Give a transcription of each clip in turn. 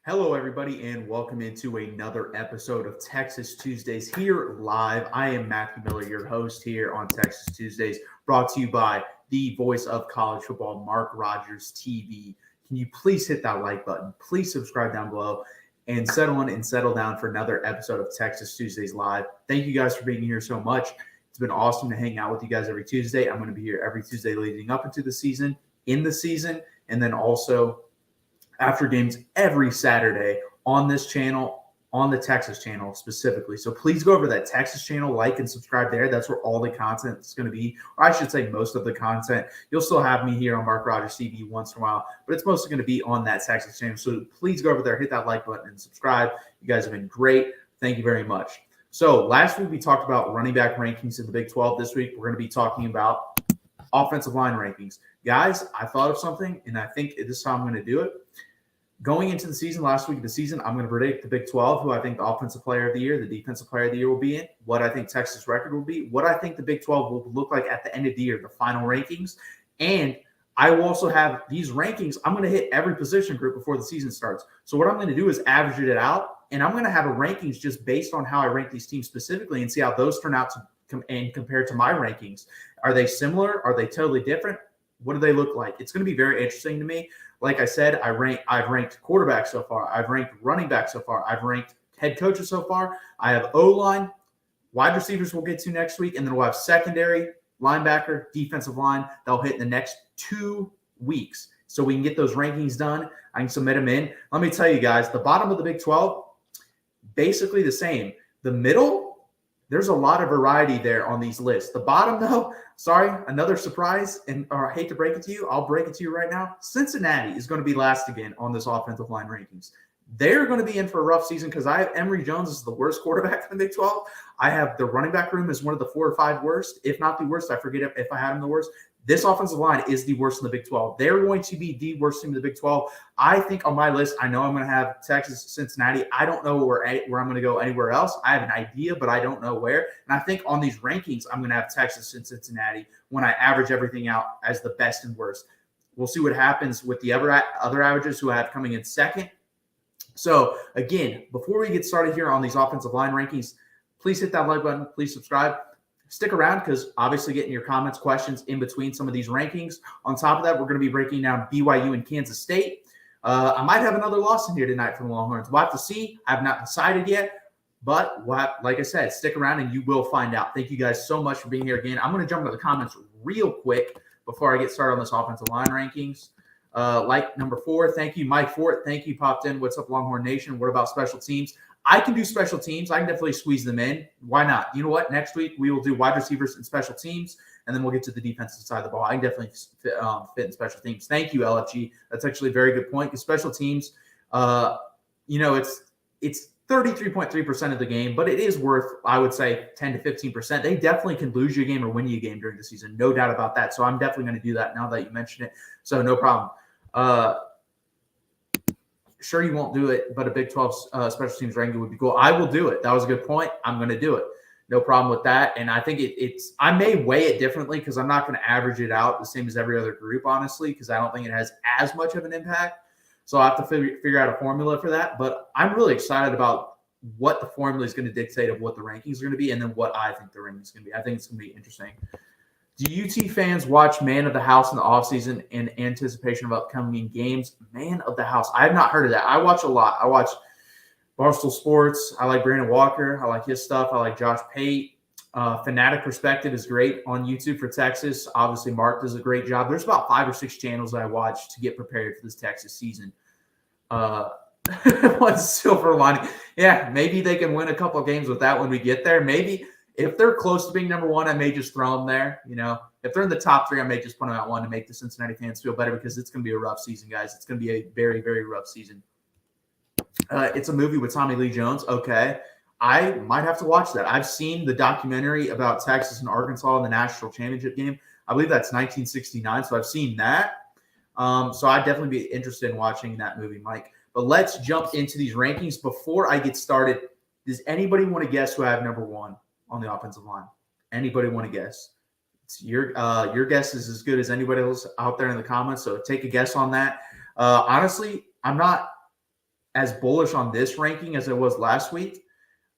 Hello, everybody, and welcome into another episode of Texas Tuesdays here live. I am Matthew Miller, your host here on Texas Tuesdays, brought to you by the voice of college football, MarkRogersTV. Can you please hit that like button? Please subscribe down below and settle down for another episode of Texas Tuesdays live. Thank you guys for being here so much. It's been awesome to hang out with you guys every Tuesday. I'm going to be here every Tuesday leading up into the season, in the season, and then also after games every Saturday on this channel, on the Texas channel specifically. So please go over to that Texas channel, like and subscribe there. That's where all the content is going to be, or I should say most of the content. You'll still have me here on Mark Rogers TV once in a while, but it's mostly going to be on that Texas channel. So please go over there, hit that like button and subscribe. You guys have been great. Thank you very much. So last week we talked about running back rankings in the Big 12. This week we're going to be talking about offensive line rankings. Guys, I thought of something, and I think this is how I'm going to do it. Going into the season, last week of the season, I'm going to predict the Big 12, who I think the offensive player of the year, the defensive player of the year will be in, what I think Texas' record will be, what I think the Big 12 will look like at the end of the year, the final rankings. And I will also have these rankings. I'm going to hit every position group before the season starts. So what I'm going to do is average it out, and I'm going to have a rankings just based on how I rank these teams specifically and see how those turn out and compared to my rankings. Are they similar? Are they totally different? What do they look like? It's going to be very interesting to me. Like I said, I've ranked quarterbacks so far. I've ranked running backs so far. I've ranked head coaches so far. I have O-line, wide receivers we'll get to next week, and then we'll have secondary, linebacker, defensive line. They'll hit in the next 2 weeks. So we can get those rankings done. I can submit them in. Let me tell you guys, the bottom of the Big 12, basically the same. The middle, there's a lot of variety there on these lists. The bottom, though, sorry, another surprise, or I hate to break it to you. I'll break it to you right now. Cincinnati is going to be last again on this offensive line rankings. They're going to be in for a rough season because I have Emory Jones as the worst quarterback in the Big 12. I have the running back room as one of the 4 or 5 worst, if not the worst. I forget if I had him the worst. This offensive line is the worst in the Big 12. They're going to be the worst team in the Big 12. I think on my list, I know I'm going to have Texas, Cincinnati. I don't know where I'm going to go anywhere else. I have an idea, but I don't know where. And I think on these rankings, I'm going to have Texas and Cincinnati when I average everything out as the best and worst. We'll see what happens with the other averages who I have coming in second. So, again, before we get started here on these offensive line rankings, please hit that like button. Please subscribe. Stick around because obviously getting your comments, questions in between some of these rankings. On top of that, we're going to be breaking down BYU and Kansas State. I might have another loss in here tonight for the Longhorns. We'll have to see. I have not decided yet. But like I said, stick around and you will find out. Thank you guys so much for being here again. I'm going to jump into the comments real quick before I get started on this offensive line rankings. Like number 4, thank you. Mike Fort, thank you. Popped in. What's up, Longhorn Nation? What about special teams? I can do special teams. I can definitely squeeze them in. Why not? You know what? Next week, we will do wide receivers and special teams, and then we'll get to the defensive side of the ball. I can definitely fit in special teams. Thank you, LFG. That's actually a very good point because special teams, it's 33.3% of the game, but it is worth, I would say, 10 to 15%. They definitely can lose you a game or win you a game during the season. No doubt about that. So I'm definitely going to do that now that you mention it. So no problem. Sure, you won't do it, but a Big 12 special teams ranking would be cool. I will do it. That was a good point. I'm going to do it. No problem with that. And I think I may weigh it differently because I'm not going to average it out the same as every other group, honestly, because I don't think it has as much of an impact. So I have to figure out a formula for that. But I'm really excited about what the formula is going to dictate of what the rankings are going to be and then what I think the rankings is going to be. I think it's going to be interesting. Do UT fans watch Man of the House in the offseason in anticipation of upcoming games? Man of the House. I have not heard of that. I watch a lot. I watch Barstool Sports. I like Brandon Walker. I like his stuff. I like Josh Pate. Fanatic Perspective is great on YouTube for Texas. Obviously, Mark does a great job. There's about 5 or 6 channels that I watch to get prepared for this Texas season. One silver lining. Yeah, maybe they can win a couple of games with that when we get there. Maybe. If they're close to being number 1, I may just throw them there. If they're in the top 3, I may just put them at 1 to make the Cincinnati fans feel better because it's going to be a rough season, guys. It's going to be a very, very rough season. It's a movie with Tommy Lee Jones. Okay. I might have to watch that. I've seen the documentary about Texas and Arkansas in the national championship game. I believe that's 1969. So I've seen that. So I'd definitely be interested in watching that movie, Mike. But let's jump into these rankings. Before I get started, does anybody want to guess who I have number 1? On the offensive line? Anybody want to guess? It's your guess is as good as anybody else out there in the comments. So take a guess on that. Honestly, I'm not as bullish on this ranking as I was last week.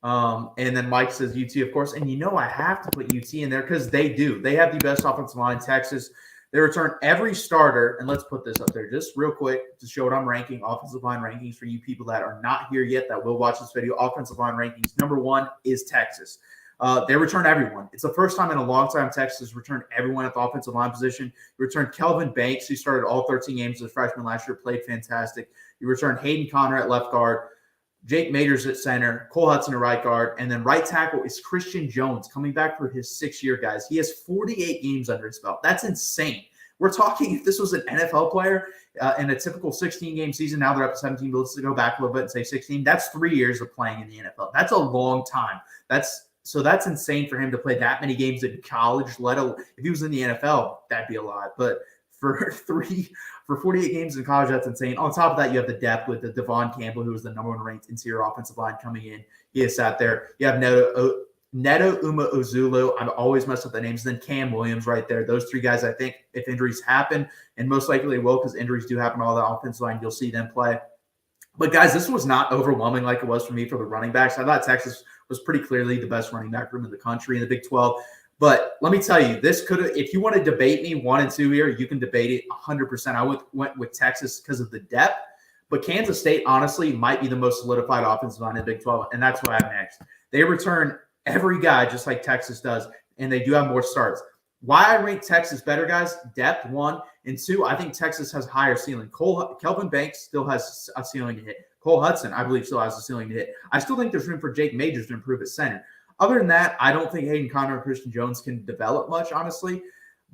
And then Mike says UT, of course. And I have to put UT in there because they do. They have the best offensive line in Texas. They return every starter. And let's put this up there just real quick to show what I'm ranking. Offensive line rankings for you people that are not here yet that will watch this video. Offensive line rankings. Number 1 is Texas. They return everyone. It's the first time in a long time Texas returned everyone at the offensive line position. You returned Kelvin Banks, who started all 13 games as a freshman last year, played fantastic. You returned Hayden Conner at left guard, Jake Majors at center, Cole Hudson at right guard, and then right tackle is Christian Jones coming back for his 6th year, guys. He has 48 games under his belt. That's insane. We're talking if this was an NFL player in a typical 16-game season, now they're up to 17, but let's go back a little bit and say 16. That's 3 years of playing in the NFL. That's a long time. So that's insane for him to play that many games in college. If he was in the NFL, that'd be a lot. But for 48 games in college, that's insane. On top of that, you have the depth with the Devon Campbell, who was the number 1 ranked interior offensive line coming in. He has sat there. You have Neto Umeozulu. I've always messed up the names. Then Cam Williams right there. Those 3 guys, I think, if injuries happen, and most likely they will because injuries do happen to all the offensive line, you'll see them play. But, guys, this was not overwhelming like it was for me for the running backs. I thought Texas was pretty clearly the best running back room in the country in the Big 12. But let me tell you, this could have – if you want to debate me 1 and 2 here, you can debate it 100%. I went with Texas because of the depth. But Kansas State, honestly, might be the most solidified offensive line in the Big 12, and that's what I have next. They return every guy just like Texas does, and they do have more starts. Why I rank Texas better, guys? Depth, 1. And 2, I think Texas has higher ceiling. Kelvin Banks still has a ceiling to hit. Cole Hudson, I believe, still has a ceiling to hit. I still think there's room for Jake Majors to improve at center. Other than that, I don't think Hayden Conner and Christian Jones can develop much, honestly.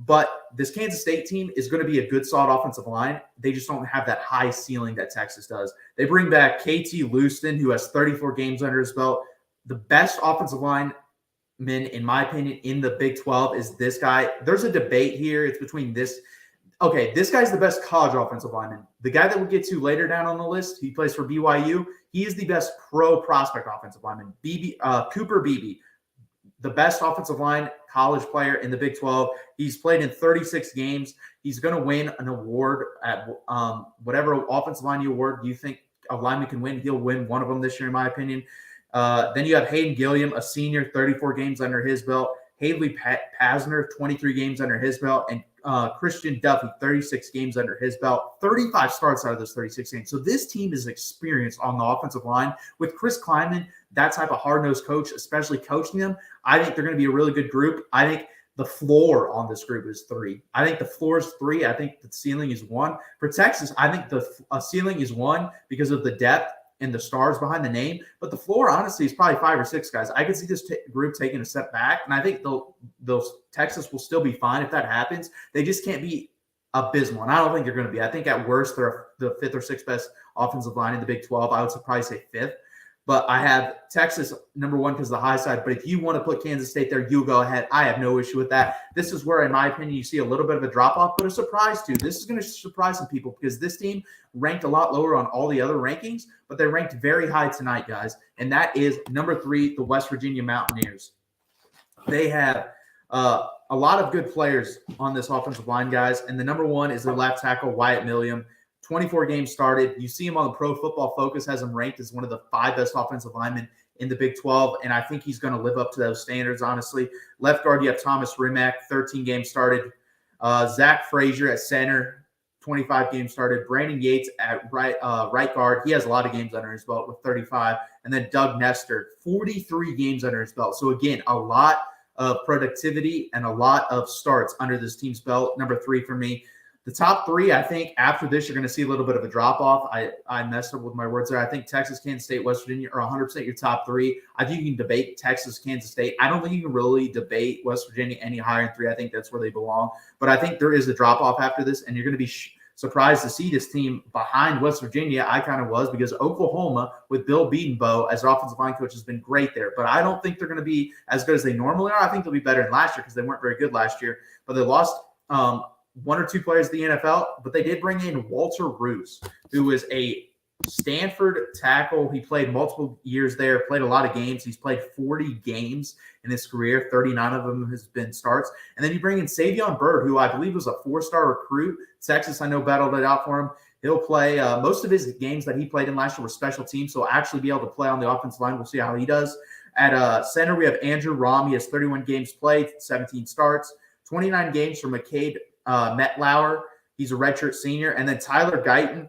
But this Kansas State team is going to be a good, solid offensive line. They just don't have that high ceiling that Texas does. They bring back KT Leuston, who has 34 games under his belt. The best offensive lineman, in my opinion, in the Big 12 is this guy. There's a debate here. It's between this. Okay, this guy's the best college offensive lineman. The guy that we'll get to later down on the list, he plays for BYU. He is the best pro prospect offensive lineman. Cooper Beebe, the best offensive line college player in the Big 12. He's played in 36 games. He's going to win an award at whatever offensive line award you think a lineman can win. He'll win one of them this year, in my opinion. Then you have Hayden Gilliam, a senior, 34 games under his belt. Haley Pasner, 23 games under his belt. And Christian Duffy, 36 games under his belt, 35 starts out of those 36 games. So this team is experienced on the offensive line. With Chris Klieman, that type of hard-nosed coach, especially coaching them, I think they're going to be a really good group. I think the floor on this group is 3. I think the floor is 3. I think the ceiling is 1. For Texas, I think the ceiling is 1 because of the depth and the stars behind the name. But the floor, honestly, is probably 5 or 6 guys. I can see this group taking a step back, and I think those Texas will still be fine if that happens. They just can't be abysmal, and I don't think they're going to be. I think at worst they're the 5th or 6th best offensive line in the Big 12. I would probably say 5th. But I have Texas number 1 because of the high side. But if you want to put Kansas State there, you go ahead. I have no issue with that. This is where, in my opinion, you see a little bit of a drop-off, but a surprise too. This is going to surprise some people because this team ranked a lot lower on all the other rankings, but they ranked very high tonight, guys. And that is number 3, the West Virginia Mountaineers. They have a lot of good players on this offensive line, guys. And the number 1 is their left tackle, Wyatt Milliam. 24 games started. You see him on the Pro Football Focus, has him ranked as one of the 5 best offensive linemen in the Big 12, and I think he's going to live up to those standards, honestly. Left guard, you have Thomas Rimac, 13 games started. Zach Frazier at center, 25 games started. Brandon Yates at right guard. He has a lot of games under his belt with 35. And then Doug Nestor, 43 games under his belt. So, again, a lot of productivity and a lot of starts under this team's belt. Number 3 for me. The top 3, I think after this, you're going to see a little bit of a drop-off. I messed up with my words there. I think Texas, Kansas State, West Virginia are 100% your top 3. I think you can debate Texas, Kansas State. I don't think you can really debate West Virginia any higher than 3. I think that's where they belong. But I think there is a drop-off after this, and you're going to be surprised to see this team behind West Virginia. I kind of was because Oklahoma with Bill Beatonbow as their offensive line coach has been great there. But I don't think they're going to be as good as they normally are. I think they'll be better than last year because they weren't very good last year. But they lost 1 or 2 players in the NFL, but they did bring in Walter Roos, who is a Stanford tackle. He played multiple years there, played a lot of games. He's played 40 games in his career. 39 of them has been starts. And then you bring in Savion Byrd, who I believe was a 4-star recruit. Texas, I know, battled it out for him. He'll play most of his games that he played in last year were special teams, so he'll actually be able to play on the offensive line. We'll see how he does. At center, we have Andrew Rahm. He has 31 games played, 17 starts, 29 games for McCade Metlauer. He's a redshirt senior. And then Tyler Guyton,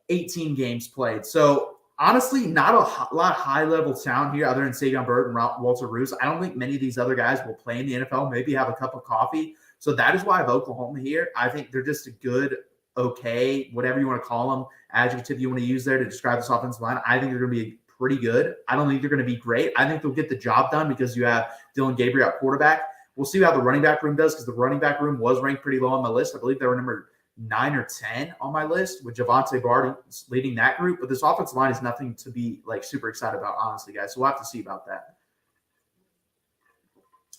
18 games played. So honestly, not a lot of high-level talent here other than Savion Byrd and Walter Roos. I don't think many of these other guys will play in the NFL, maybe have a cup of coffee. So that is why I have Oklahoma here. I think they're just a good, okay, whatever you want to call them, adjective you want to use there to describe this offensive line. I think they're going to be pretty good. I don't think they're going to be great. I think they'll get the job done because you have Dylan Gabriel at quarterback. We'll see how the running back room does because the running back room was ranked pretty low on my list. I believe they were number 9 or 10 on my list with Javonte Bard leading that group. But this offensive line is nothing to be like super excited about, honestly, guys. So we'll have to see about that.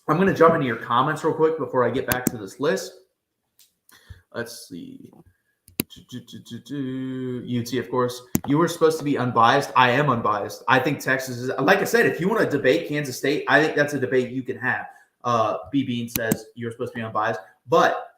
I'm going to jump into your comments real quick before I get back to this list. Let's see. UT, of course. You were supposed to be unbiased. I am unbiased. I think Texas is, like I said, if you want to debate Kansas State, I think that's a debate you can have. B. Bean says you're supposed to be unbiased. But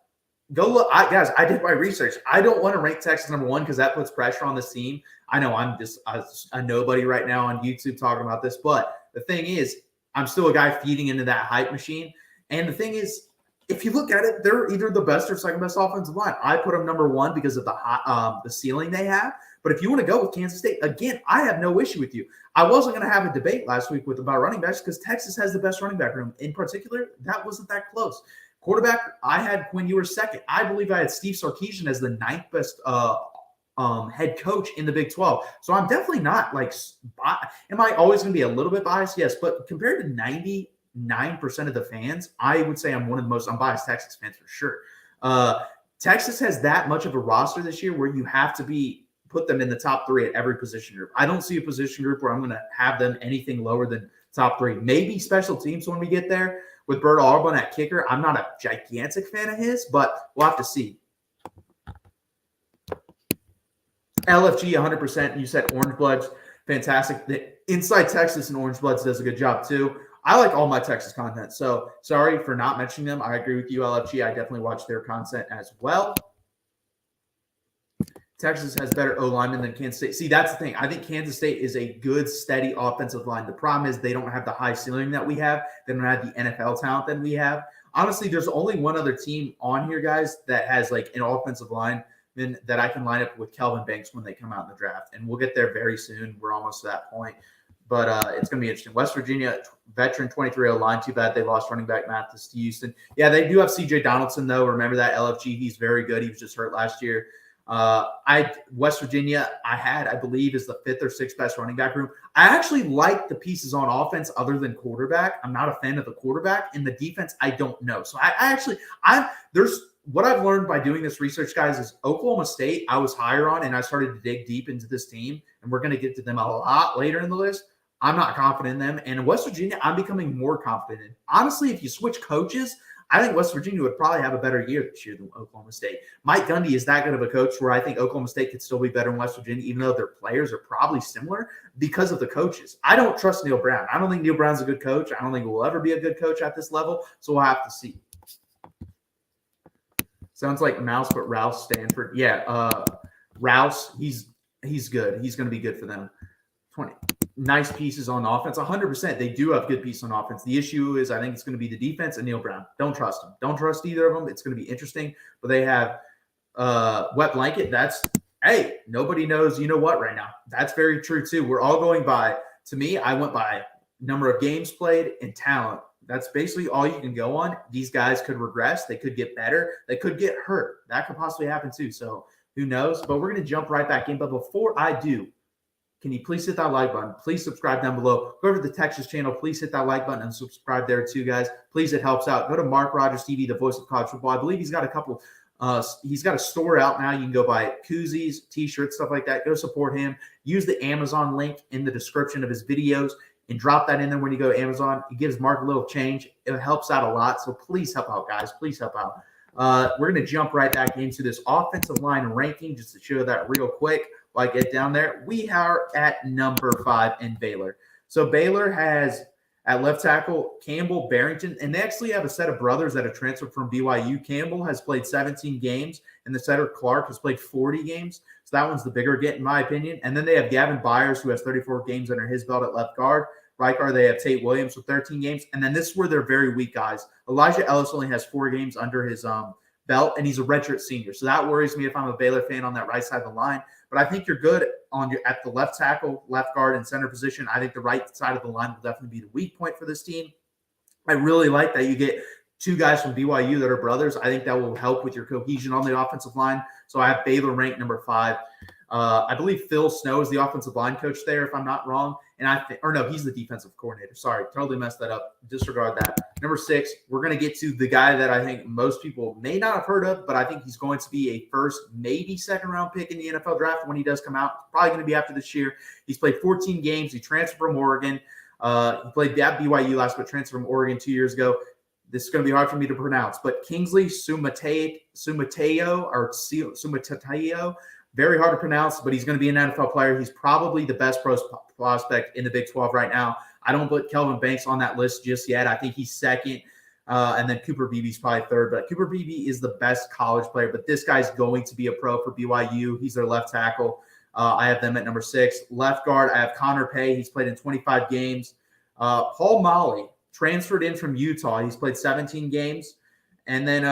go look. Guys, I did my research. I don't want to rank Texas number 1 because that puts pressure on this team. I know I'm just a nobody right now on YouTube talking about this. But the thing is, I'm still a guy feeding into that hype machine. And the thing is, if you look at it, they're either the best or second best offensive line. I put them number 1 because of the ceiling they have. But if you want to go with Kansas State, again, I have no issue with you. I wasn't going to have a debate last week about running backs because Texas has the best running back room. In particular, that wasn't that close. Quarterback, I had Quinn Ewers second. I believe I had Steve Sarkisian as the 9th best head coach in the Big 12. So I'm definitely not like, am I always going to be a little bit biased? Yes, but compared to 99% of the fans, I would say I'm one of the most unbiased Texas fans for sure. Texas has that much of a roster this year where you have to put them in the top 3 at every position group. I don't see a position group where I'm going to have them anything lower than top 3. Maybe special teams when we get there with Bert Auburn at kicker. I'm not a gigantic fan of his, but we'll have to see. LFG 100%. You said Orange Bloods, fantastic. The Inside Texas and Orange Bloods does a good job too. I like all my Texas content, so sorry for not mentioning them. I agree with you, LFG. I definitely watch their content as well. Texas has better O-linemen than Kansas State. See, that's the thing. I think Kansas State is a good, steady offensive line. The problem is they don't have the high ceiling that we have. They don't have the NFL talent that we have. Honestly, there's only one other team on here, guys, that has like an offensive line that I can line up with Kelvin Banks when they come out in the draft. And we'll get there very soon. We're almost to that point. But it's going to be interesting. West Virginia, veteran 23-0 line. Too bad they lost running back Mathis to Houston. Yeah, they do have C.J. Donaldson, though. Remember that, LFG. He's very good. He was just hurt last year. West Virginia, I believe, is the 5th or 6th best running back room. I actually like the pieces on offense other than quarterback. I'm not a fan of the quarterback. In the defense, I don't know. So there's what I've learned by doing this research, guys, is Oklahoma State I was higher on, and I started to dig deep into this team, and we're going to get to them a lot later in the list. I'm not confident in them. And West Virginia, I'm becoming more confident in. Honestly, if you switch coaches, I think West Virginia would probably have a better year this year than Oklahoma State. Mike Gundy is that good of a coach where I think Oklahoma State could still be better than West Virginia, even though their players are probably similar because of the coaches. I don't trust Neil Brown. I don't think Neil Brown's a good coach. I don't think he will ever be a good coach at this level, so we'll have to see. Sounds like Mouse, but Rouse Stanford. Yeah, Rouse, he's good. He's going to be good for them. 20 nice pieces on offense. 100%. They do have good pieces on offense. The issue is I think it's going to be the defense and Neil Brown. Don't trust them. Don't trust either of them. It's going to be interesting. But they have Wet Blanket. Hey, nobody knows you know what right now. That's very true too. We're all going by, to me, I went by number of games played and talent. That's basically all you can go on. These guys could regress. They could get better. They could get hurt. That could possibly happen too. So who knows? But we're going to jump right back in. But before I do, can you please hit that like button? Please subscribe down below. Go over to the Texas channel. Please hit that like button and subscribe there too, guys. Please, it helps out. Go to MarkRogersTV, the voice of college football. I believe he's got a couple. He's got a store out now. You can go buy koozies, T-shirts, stuff like that. Go support him. Use the Amazon link in the description of his videos and drop that in there when you go to Amazon. It gives Mark a little change. It helps out a lot. So please help out, guys. Please help out. We're going to jump right back into this offensive line ranking just to show that real quick. While I get down there, we are at number 5 in Baylor. So Baylor has, At left tackle, Campbell, Barrington, and they actually have a set of brothers that have transferred from BYU. Campbell has played 17 games, and the setter Clark has played 40 games. So that one's the bigger get, in my opinion. And then they have Gavin Byers, who has 34 games under his belt at left guard. Right guard, they have Tate Williams with 13 games. And then this is where they're very weak guys. Elijah Ellis only has 4 games under his belt, and he's a redshirt senior. So that worries me if I'm a Baylor fan on that right side of the line. But I think you're good at the left tackle, left guard, and center position. I think the right side of the line will definitely be the weak point for this team. I really like that you get 2 guys from BYU that are brothers. I think that will help with your cohesion on the offensive line. So I have Baylor ranked number 5. I believe Phil Snow is the offensive line coach there, if I'm not wrong. And he's the defensive coordinator. Sorry, totally messed that up. Disregard that. Number 6, we're going to get to the guy that I think most people may not have heard of, but I think he's going to be a first, maybe second-round pick in the NFL draft when he does come out. Probably going to be after this year. He's played 14 games. He transferred from Oregon. He played at BYU last, but transferred from Oregon 2 years ago. This is going to be hard for me to pronounce, but Kingsley Sumateo, very hard to pronounce, but he's going to be an NFL player. He's probably the best prospect in the Big 12 right now. I don't put Kelvin Banks on that list just yet. I think he's second, and then Cooper Beebe's probably third. But Cooper Beebe is the best college player, but this guy's going to be a pro for BYU. He's their left tackle. I have them at number 6. Left guard, I have Connor Pay. He's played in 25 games. Paul Molly transferred in from Utah. He's played 17 games. And then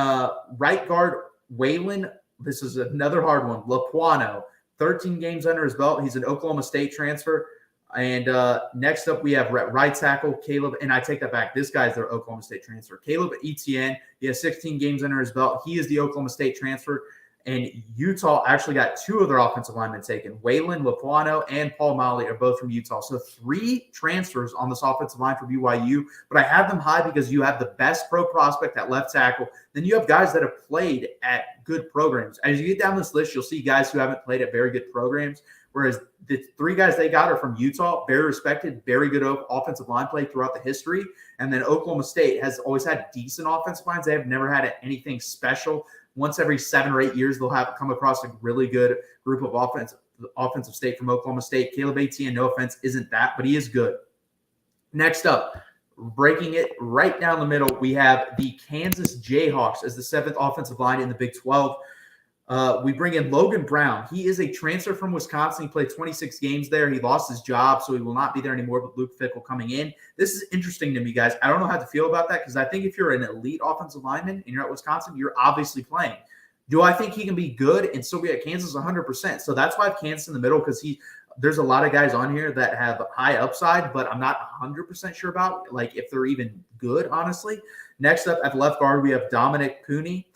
right guard, Waylon, this is another hard one, Lapuano, 13 games under his belt. He's an Oklahoma State transfer. And next up, we have right tackle, Caleb, and I take that back. This guy's their Oklahoma State transfer. Caleb Etienne, he has 16 games under his belt. He is the Oklahoma State transfer. And Utah actually got 2 of their offensive linemen taken. Waylon Lapuano and Paul Molly are both from Utah. So 3 transfers on this offensive line for BYU. But I have them high because you have the best pro prospect at left tackle. Then you have guys that have played at good programs. As you get down this list, you'll see guys who haven't played at very good programs. Whereas the 3 guys they got are from Utah, very respected, very good offensive line play throughout the history. And then Oklahoma State has always had decent offensive lines. They have never had anything special. Once every 7 or 8 years, they'll have come across a really good group of offensive state from Oklahoma State. Caleb Etienne, no offense, isn't that, but he is good. Next up, breaking it right down the middle, we have the Kansas Jayhawks as the 7th offensive line in the Big 12. We bring in Logan Brown. He is a transfer from Wisconsin. He played 26 games there. He lost his job, so he will not be there anymore, but Luke Fickell coming in. This is interesting to me, guys. I don't know how to feel about that because I think if you're an elite offensive lineman and you're at Wisconsin, you're obviously playing. Do I think he can be good and still be at Kansas? 100%. So that's why I have Kansas in the middle because there's a lot of guys on here that have high upside, but I'm not 100% sure about like if they're even good, honestly. Next up at left guard, we have Dominic Cooney.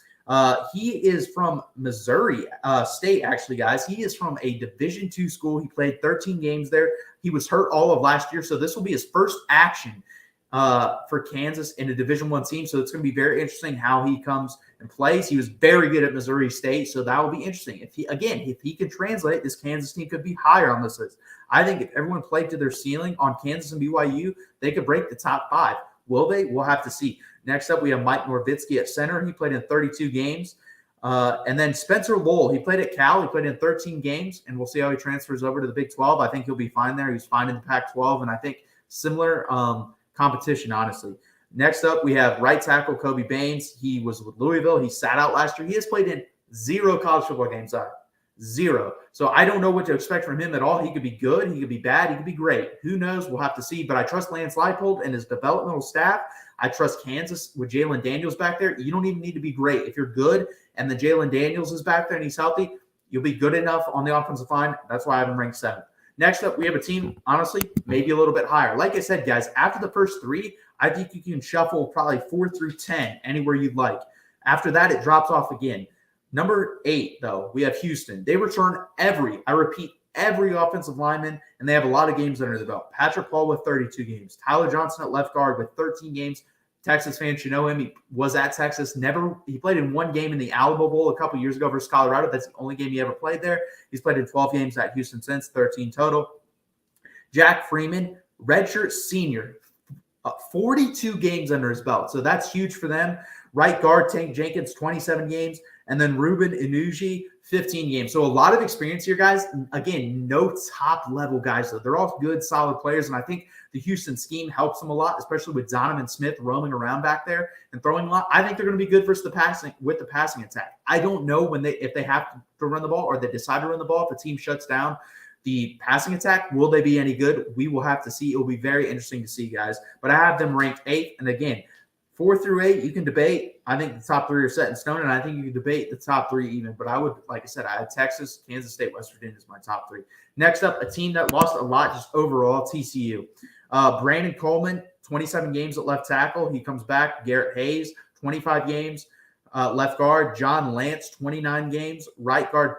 He is from Missouri State, actually, guys. He is from a Division II school. He played 13 games there. He was hurt all of last year, so this will be his first action for Kansas in a Division I team. So it's going to be very interesting how he comes and plays. He was very good at Missouri State, so that will be interesting. If he can translate, this Kansas team could be higher on this list. I think if everyone played to their ceiling on Kansas and BYU, they could break the top 5. Will they? We'll have to see. Next up, we have Mike Nowitzki at center. He played in 32 games. And then Spencer Lowell, he played at Cal. He played in 13 games, and we'll see how he transfers over to the Big 12. I think he'll be fine there. He's fine in the Pac-12, and I think similar competition, honestly. Next up, we have right tackle Kobe Baines. He was with Louisville. He sat out last year. He has played in 0 college football games. 0. So I don't know what to expect from him at all. He could be good. He could be bad. He could be great. Who knows? We'll have to see. But I trust Lance Leipold and his developmental staff. I trust Kansas with Jalen Daniels back there. You don't even need to be great. If you're good and the Jalen Daniels is back there and he's healthy, you'll be good enough on the offensive line. That's why I have him ranked 7th. Next up, we have a team, honestly, maybe a little bit higher. Like I said, guys, after the first 3, I think you can shuffle probably 4 through 10 anywhere you'd like. After that, it drops off again. Number 8, though, we have Houston. They return every offensive lineman, and they have a lot of games under the belt. Patrick Paul with 32 games. Tyler Johnson at left guard with 13 games. Texas fans should know him. He was at Texas. He played in 1 game in the Alamo Bowl a couple years ago versus Colorado. That's the only game he ever played there. He's played in 12 games at Houston since, 13 total. Jack Freeman, redshirt senior, 42 games under his belt. So that's huge for them. Right guard, Tank Jenkins, 27 games. And then Ruben Inuji, 15 games. So a lot of experience here, guys. Again, no top-level guys, though. They're all good, solid players, and I think the Houston scheme helps them a lot, especially with Donovan Smith roaming around back there and throwing a lot. I think they're going to be good versus the passing attack. I don't know if they have to run the ball or they decide to run the ball. If a team shuts down the passing attack, will they be any good? We will have to see. It will be very interesting to see, guys. But I have them ranked 8th, and again, 4 through 8, you can debate. I think the top 3 are set in stone, and I think you can debate the top 3 even. But I would, like I said, I had Texas, Kansas State, West Virginia as my top 3. Next up, a team that lost a lot just overall, TCU. Brandon Coleman, 27 games at left tackle. He comes back. Garrett Hayes, 25 games. Left guard, John Lance, 29 games. Right guard,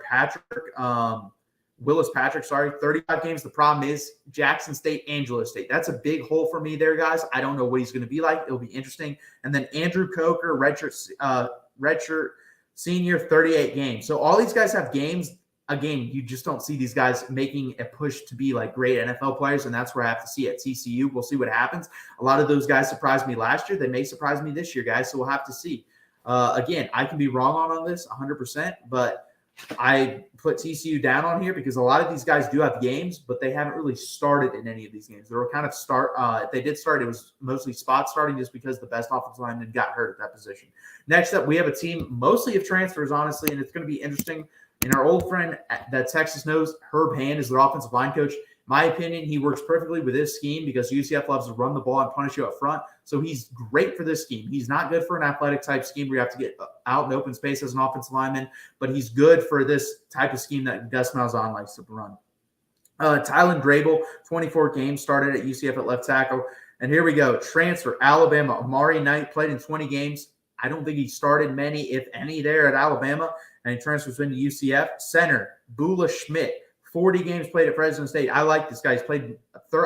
Willis Patrick, 35 games. The problem is Jackson State, Angelo State. That's a big hole for me there, guys. I don't know what he's going to be like. It'll be interesting. And then Andrew Coker, redshirt senior, 38 games. So all these guys have games. Again, you just don't see these guys making a push to be like great NFL players, and that's where I have to see at TCU. We'll see what happens. A lot of those guys surprised me last year. They may surprise me this year, guys, so we'll have to see. Again, I can be wrong on this 100%, but I put TCU down on here because a lot of these guys do have games, but they haven't really started in any of these games. They were kind of if they did start, it was mostly spot starting just because the best offensive lineman got hurt at that position. Next up, we have a team mostly of transfers, honestly, and it's going to be interesting. And our old friend that Texas knows, Herb Hand, is their offensive line coach. My opinion, he works perfectly with this scheme because UCF loves to run the ball and punish you up front. So he's great for this scheme. He's not good for an athletic type scheme where you have to get out in open space as an offensive lineman, but he's good for this type of scheme that Gus Malzahn likes to run. Tylen Drabel, 24 games, started at UCF at left tackle. And here we go. Transfer, Alabama. Amari Knight played in 20 games. I don't think he started many, if any, there at Alabama. And he transfers into UCF. Center, Bula Schmidt. 40 games played at Fresno State. I like this guy. He's played,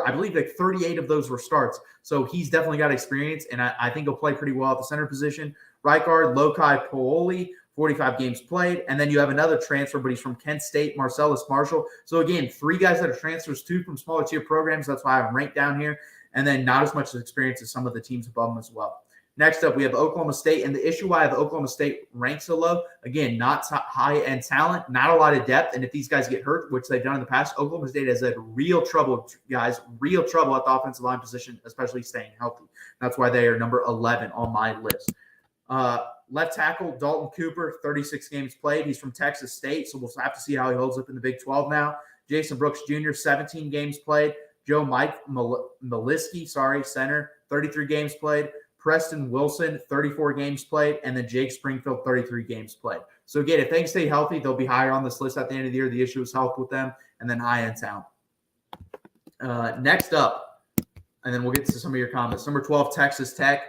I believe, like 38 of those were starts. So he's definitely got experience, and I think he'll play pretty well at the center position. Right guard, Lokai Paoli, 45 games played. And then you have another transfer, but he's from Kent State, Marcellus Marshall. So, again, 3 guys that are transfers, 2 from smaller tier programs. That's why I have them ranked down here. And then not as much experience as some of the teams above them as well. Next up, we have Oklahoma State. And the issue why I have Oklahoma State ranked so low, again, not high-end talent, not a lot of depth. And if these guys get hurt, which they've done in the past, Oklahoma State has had real trouble, guys, real trouble at the offensive line position, especially staying healthy. That's why they are number 11 on my list. Left tackle, Dalton Cooper, 36 games played. He's from Texas State, so we'll have to see how he holds up in the Big 12 now. Jason Brooks Jr., 17 games played. Joe Mike Maliski, center, 33 games played. Preston Wilson, 34 games played, and then Jake Springfield, 33 games played. So, again, if they stay healthy, they'll be higher on this list at the end of the year. The issue is health with them, and then high-end talent. Next up, and then we'll get to some of your comments. Number 12, Texas Tech.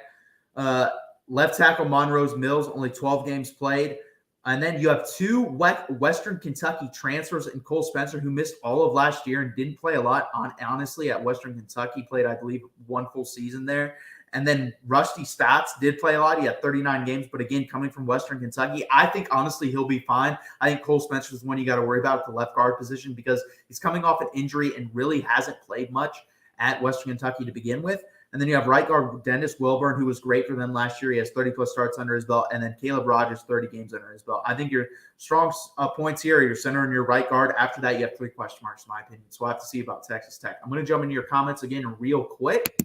Left tackle, Monrose Mills, only 12 games played. And then you have 2 Western Kentucky transfers in Cole Spencer, who missed all of last year and didn't play a lot, honestly, at Western Kentucky. Played, I believe, 1 full season there. And then Rusty Stotts did play a lot. He had 39 games, but again, coming from Western Kentucky, I think, honestly, he'll be fine. I think Cole Spencer is one you got to worry about at the left guard position because he's coming off an injury and really hasn't played much at Western Kentucky to begin with. And then you have right guard Dennis Wilburn, who was great for them last year. He has 30-plus starts under his belt. And then Caleb Rogers, 30 games under his belt. I think your strong points here are your center and your right guard. After that, you have 3 question marks, in my opinion. So we'll have to see about Texas Tech. I'm going to jump into your comments again real quick.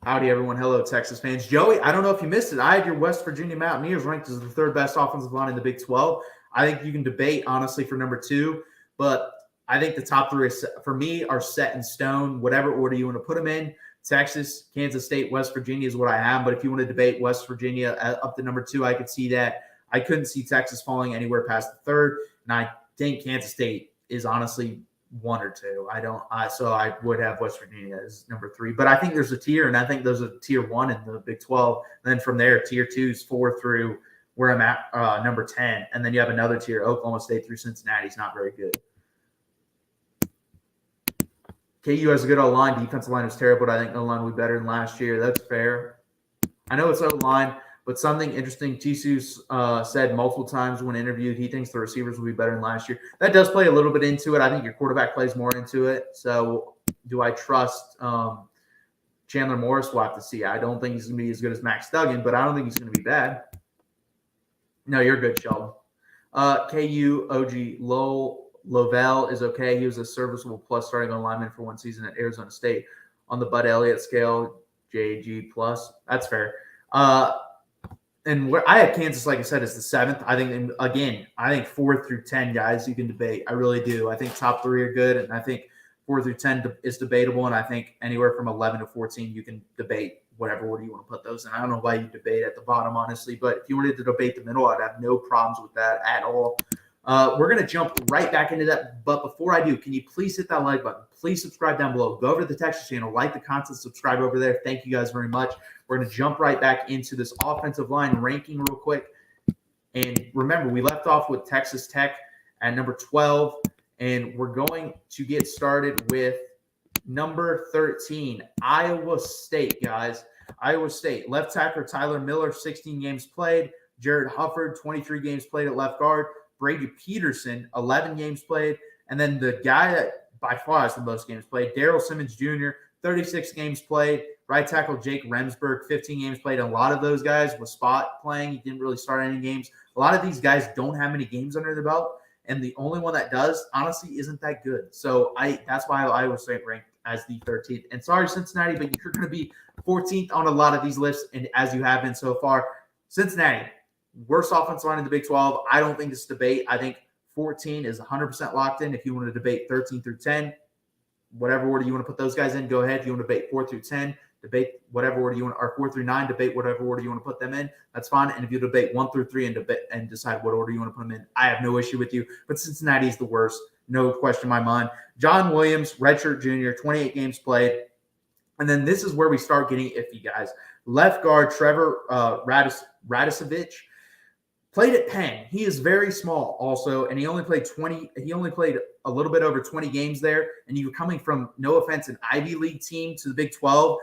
Howdy, everyone. Hello, Texas fans. Joey, I don't know if you missed it. I had your West Virginia Mountaineers ranked as the 3rd best offensive line in the Big 12. I think you can debate, honestly, for number 2. But I think the top 3, for me, are set in stone. Whatever order you want to put them in, Texas, Kansas State, West Virginia is what I have. But if you want to debate West Virginia up to number 2, I could see that. I couldn't see Texas falling anywhere past the 3rd. And I think Kansas State is honestly 1 or 2. So I would have West Virginia as number 3. But I think there's a tier, and I think there's a tier 1 in the Big 12. And then from there, tier 2 is 4 through where I'm at, number 10. And then you have another tier, Oklahoma State through Cincinnati is not very good. KU has a good O-line. Defensive line is terrible, but I think O-line will be better than last year. That's fair. I know it's O-line, But something interesting, Tisu said multiple times when interviewed, he thinks the receivers will be better than last year. That does play a little bit into it. I think your quarterback plays more into it. So do I trust Chandler Morris? We'll have to see. I don't think he's going to be as good as Max Duggan, but I don't think he's going to be bad. No, you're good, Sheldon. KU OG Lovell is okay. He was a serviceable plus starting on lineman for one season at Arizona State. On the Bud Elliott scale, JG plus. That's fair. And where I have Kansas, like I said, is the 7th. I think, again, 4 through 10 guys you can debate. I really do. I think top 3 are good, and I think 4 through 10 is debatable, and I think anywhere from 11 to 14 you can debate whatever order you want to put those in. I don't know why you debate at the bottom, honestly, but if you wanted to debate the middle, I'd have no problems with that at all. We're going to jump right back into that, but before I do, can you please hit that like button? Please subscribe down below. Go over to the Texas channel, like the content, subscribe over there. Thank you guys very much. We're going to jump right back into this offensive line ranking real quick. And remember, we left off with Texas Tech at number 12, and we're going to get started with number 13, Iowa State, guys. Iowa State, left tackle Tyler Miller, 16 games played. Jared Hufford, 23 games played at left guard. Brady Peterson, 11 games played. And then the guy that by far has the most games played, Darrell Simmons Jr., 36 games played. Right tackle Jake Remsburg, 15 games played. A lot of those guys was spot playing. He didn't really start any games. A lot of these guys don't have many games under their belt, and the only one that does, honestly, isn't that good. So that's why Iowa State ranked as the 13th. And sorry, Cincinnati, but you're going to be 14th on a lot of these lists, and as you have been so far. Cincinnati, worst offensive line in the Big 12. I don't think this debate. I think 14 is 100% locked in. If you want to debate 13 through 10, whatever order you want to put those guys in, go ahead. If you want to debate 4 through 10, debate whatever order you want, or 4 through 9, debate whatever order you want to put them in. That's fine. And if you debate 1 through 3 and decide what order you want to put them in, I have no issue with you. But Cincinnati is the worst, no question in my mind. John Williams, redshirt junior, 28 games played. And then this is where we start getting iffy, guys. Left guard Trevor Radisevich played at Penn. He is very small also, and he only played a little bit over 20 games there. And you were coming from, no offense, an Ivy League team to the Big 12.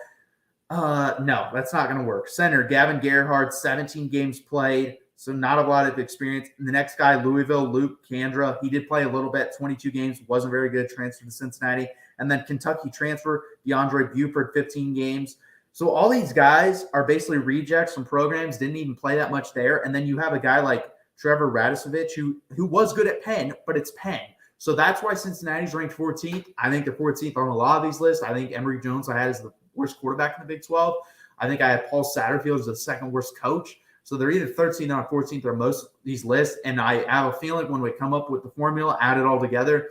No, that's not going to work. Center Gavin Gerhardt, 17 games played, so not a lot of experience. And the next guy, Louisville, Luke Kandra, he did play a little bit, 22 games, wasn't very good, transferred to Cincinnati. And then Kentucky transfer, DeAndre Buford, 15 games. So all these guys are basically rejects from programs, didn't even play that much there. And then you have a guy like Trevor Radisevich who was good at Penn, but it's Penn. So that's why Cincinnati's ranked 14th. I think they're 14th on a lot of these lists. I think Emory Jones I had as the worst quarterback in the Big 12. I think I had Paul Satterfield as the second worst coach. So they're either 13th or 14th on most of these lists. And I have a feeling when we come up with the formula, add it all together,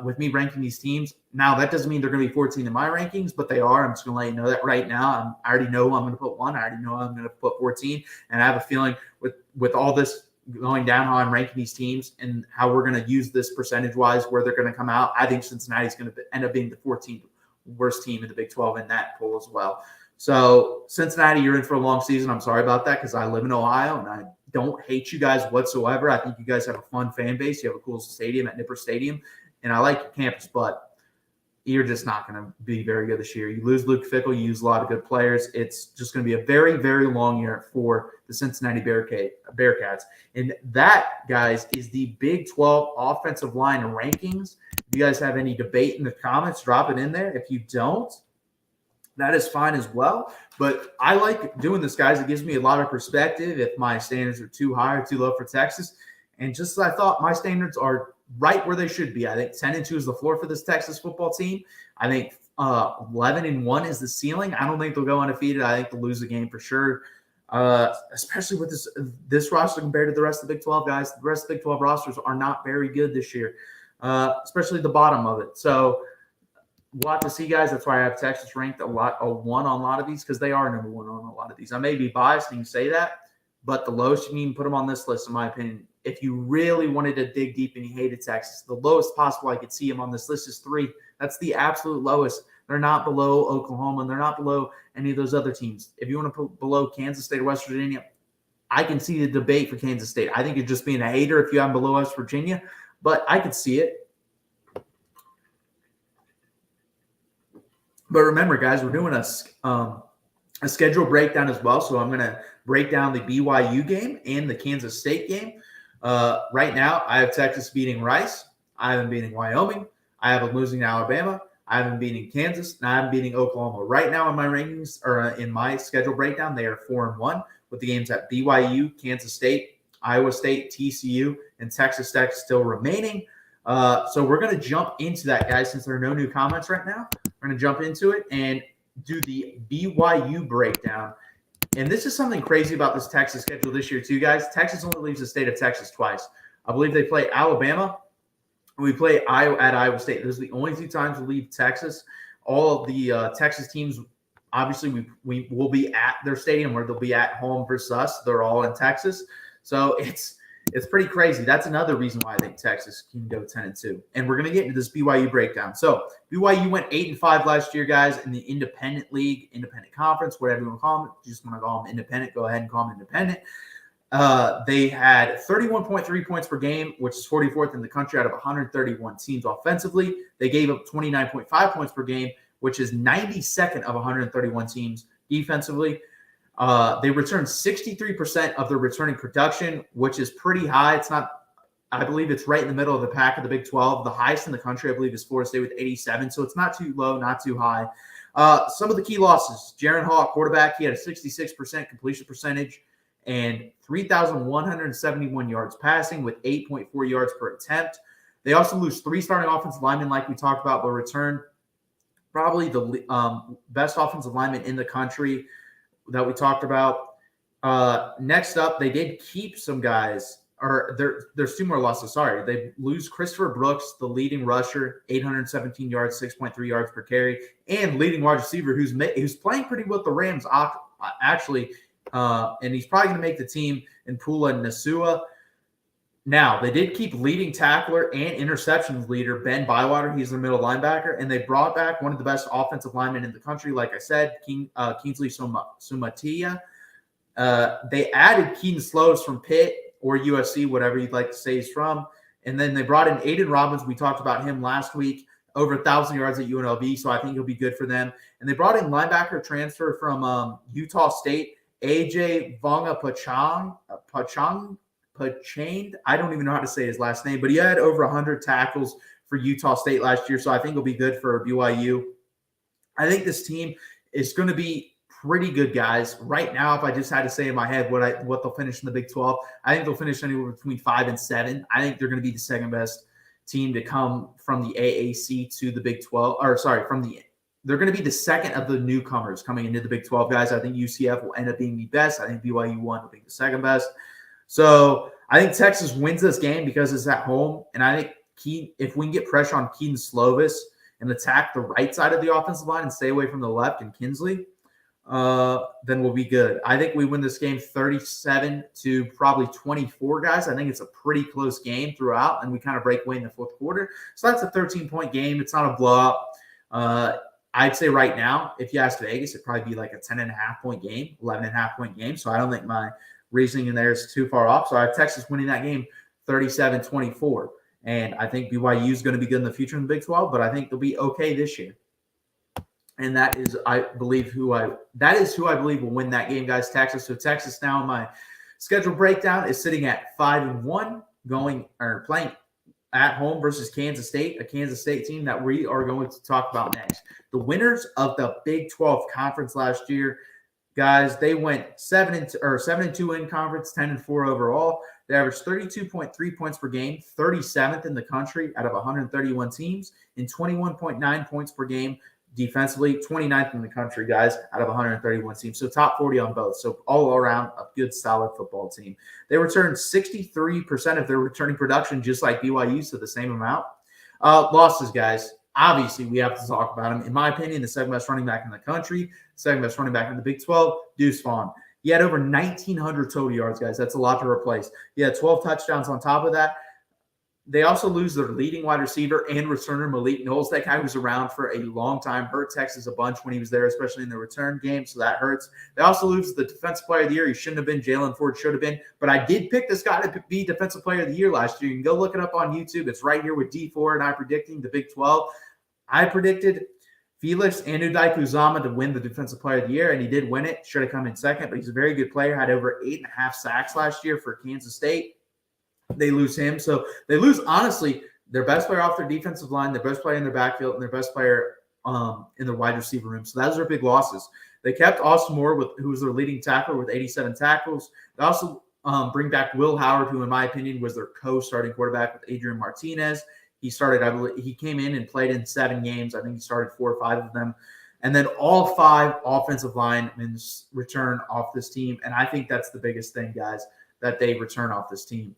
with me ranking these teams. Now, that doesn't mean they're going to be 14 in my rankings, but they are. I'm just going to let you know that right now. I already know I'm going to put 1. I already know I'm going to put 14. And I have a feeling with all this going down, how I'm ranking these teams and how we're going to use this percentage-wise, where they're going to come out, I think Cincinnati's going to end up being the 14th worst team in the Big 12 in that poll as well. So, Cincinnati, you're in for a long season. I'm sorry about that because I live in Ohio, and I don't hate you guys whatsoever. I think you guys have a fun fan base. You have a cool stadium at Nipper Stadium, and I like your campus, but you're just not going to be very good this year. You lose Luke Fickell. You use a lot of good players. It's just going to be a very, very long year for the Cincinnati Bearcats. And that, guys, is the Big 12 offensive line rankings. If you guys have any debate in the comments, drop it in there. If you don't, that is fine as well. But I like doing this, guys. It gives me a lot of perspective if my standards are too high or too low for Texas. And just as I thought, my standards are right where they should be. I think 10-2 is the floor for this Texas football team. I think 11-1 is the ceiling. I don't think they'll go undefeated. I think they'll lose the game for sure, especially with this roster compared to the rest of the Big 12, guys. The rest of the Big 12 rosters are not very good this year, especially the bottom of it. So we'll have to see, guys. That's why I have Texas ranked a 1 on a lot of these because they are number 1 on a lot of these. I may be biased and say that, but the lowest you can even put them on this list, in my opinion. If you really wanted to dig deep and you hated Texas, the lowest possible I could see them on this list is 3. That's the absolute lowest. They're not below Oklahoma. They're not below any of those other teams. If you want to put below Kansas State or West Virginia, I can see the debate for Kansas State. I think you're just being a hater if you have them below West Virginia, but I could see it. But remember, guys, we're doing a schedule breakdown as well. So I'm going to break down the BYU game and the Kansas State game. Right now, I have Texas beating Rice. I have them beating Wyoming. I have them losing to Alabama. I have them beating Kansas, and I have them beating Oklahoma. Right now in my rankings, or in my schedule breakdown, they are 4-1 with the games at BYU, Kansas State, Iowa State, TCU, and Texas Tech still remaining. So we're going to jump into that, guys, since there are no new comments right now. We're going to jump into it and do the BYU breakdown. And this is something crazy about this Texas schedule this year too, guys. Texas only leaves the state of Texas twice. I believe they play Alabama. We play Iowa State. Those are the only two times we leave Texas. All of the Texas teams, obviously, we will be at their stadium where they'll be at home versus us. They're all in Texas. So it's pretty crazy. That's another reason why I think Texas can go 10-2. And we're going to get into this BYU breakdown. So BYU went 8-5 last year, guys, in the independent league, independent conference, whatever you want to call them. If you just want to call them independent, go ahead and call them independent. They had 31.3 points per game, which is 44th in the country out of 131 teams offensively. They gave up 29.5 points per game, which is 92nd of 131 teams defensively. They returned 63% of their returning production, which is pretty high. It's not, I believe it's right in the middle of the pack of the Big 12. The highest in the country, I believe, is Florida State with 87. So it's not too low, not too high. Some of the key losses: Jaron Hall, quarterback, he had a 66% completion percentage and 3,171 yards passing with 8.4 yards per attempt. They also lose 3 starting offensive linemen, like we talked about, but return probably the best offensive lineman in the country that we talked about. Next up, they did keep some guys, or there's 2 more losses. Sorry. They lose Christopher Brooks, the leading rusher, 817 yards, 6.3 yards per carry, and leading wide receiver who's playing pretty well with the Rams, actually. And he's probably going to make the team in Pula Nasua. Now, they did keep leading tackler and interceptions leader Ben Bywater. He's their middle linebacker. And they brought back one of the best offensive linemen in the country, like I said, Kingsley Sumatia. They added Keaton Slovis from Pitt or USC, whatever you'd like to say he's from. And then they brought in Aiden Robbins. We talked about him last week. Over 1,000 yards at UNLV, so I think he'll be good for them. And they brought in linebacker transfer from Utah State, AJ Vonga Pachang. I don't even know how to say his last name, but he had over 100 tackles for Utah State last year, so I think it'll be good for BYU. I think this team is going to be pretty good, guys. Right now, if I just had to say in my head what they'll finish in the Big 12, I think they'll finish anywhere between 5 and 7. I think they're going to be the second best team to come from the AAC to the Big 12, they're going to be the second of the newcomers coming into the Big 12, guys. I think UCF will end up being the best. I think BYU 1 will be the second best. So I think Texas wins this game because it's at home. And I think if we can get pressure on Keaton Slovis and attack the right side of the offensive line and stay away from the left and Kinsley, then we'll be good. I think we win this game 37 to probably 24, guys. I think it's a pretty close game throughout, and we kind of break away in the fourth quarter. So that's a 13-point game. It's not a blowout. I'd say right now, if you ask Vegas, it'd probably be like a 10.5-point game, 11.5-point game. So I don't think my reasoning in there is too far off. So I have Texas winning that game 37-24. And I think BYU is going to be good in the future in the Big 12, but I think they'll be okay this year. And that is, I believe, who I believe will win that game, guys. Texas. So Texas now in my schedule breakdown is sitting at 5-1, playing at home versus Kansas State, a Kansas State team that we are going to talk about next. The winners of the Big 12 conference last year, guys, they went 7-2 in conference, 10-4 overall. They averaged 32.3 points per game, 37th in the country out of 131 teams, and 21.9 points per game defensively, 29th in the country, guys, out of 131 teams. So top 40 on both. So all around a good, solid football team. They returned 63% of their returning production, just like BYU, so the same amount. Losses, guys. Obviously, we have to talk about him. In my opinion, the second best running back in the country, second best running back in the Big 12, Deuce Vaughn. He had over 1,900 total yards, guys. That's a lot to replace. He had 12 touchdowns on top of that. They also lose their leading wide receiver and returner, Malik Knowles. That guy was around for a long time, hurt Texas a bunch when he was there, especially in the return game, so that hurts. They also lose the defensive player of the year. He shouldn't have been. Jalen Ford should have been. But I did pick this guy to be defensive player of the year last year. You can go look it up on YouTube. It's right here with D4 and I predicting the Big 12. I predicted Felix Anudike-Uzomah to win the Defensive Player of the Year, and he did win it. Should have come in second, but he's a very good player. Had over 8.5 sacks last year for Kansas State. They lose him. So they lose, honestly, their best player off their defensive line, their best player in their backfield, and their best player in their wide receiver room. So those are big losses. They kept Austin Moore, who was their leading tackler with 87 tackles. They also bring back Will Howard, who, in my opinion, was their co-starting quarterback with Adrian Martinez. He started, I believe, he came in and played in 7 games. I think he started 4 or 5 of them. And then all 5 offensive linemen return off this team. And I think that's the biggest thing, guys, that they return off this team.